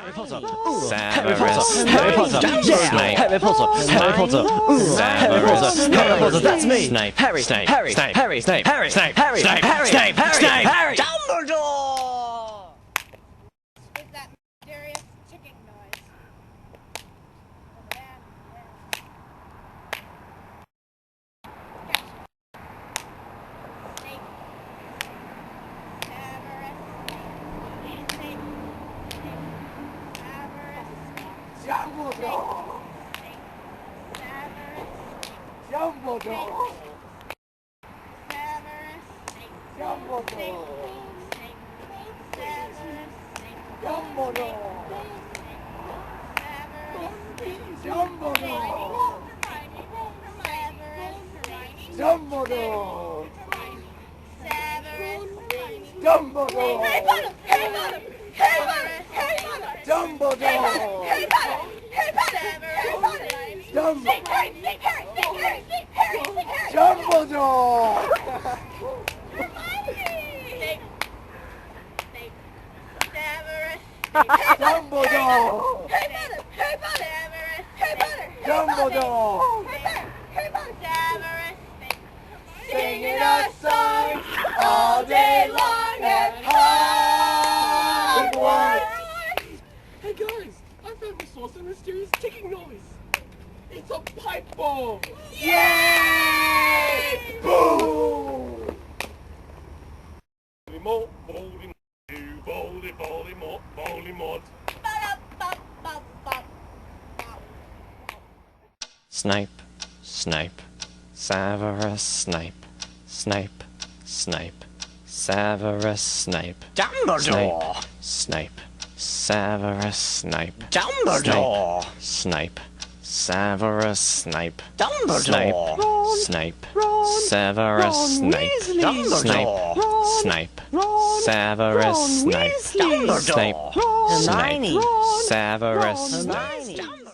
Harry Potter, Severus, Harry Potter, yeah, Snape, Harry Potter, Harry Potter, Harry Potter, Harry Potter, that's me, Snape, Harry, Snape, Harry, Snape, Harry, Snape, Harry, Snape, Harry, Snape, Harry, Snape, Harry, Snape, Harry, Snape, Dumbledore! With that mysterious ticking noise. Singing our songs all day long at Hogwarts. Hey guys, I found the source of the mysterious ticking noise. It's a pipe bomb. Yay! Boom! Voldemort. Snape, Snape, Severus Snape, Snape, Snape, Severus Snape, Dumbledore! Snape, Severus Snape, Dumbledore! Snape, Severus Snape, Dumbledore! Snape, Ron, Severus Ron Snape, Weasley. Snape, Ron, Snape, Ron, Severus Ron Snape, Weasley. Snape, Dumbledore. Snape, Hermione. Severus Ron, Snape. Hermione.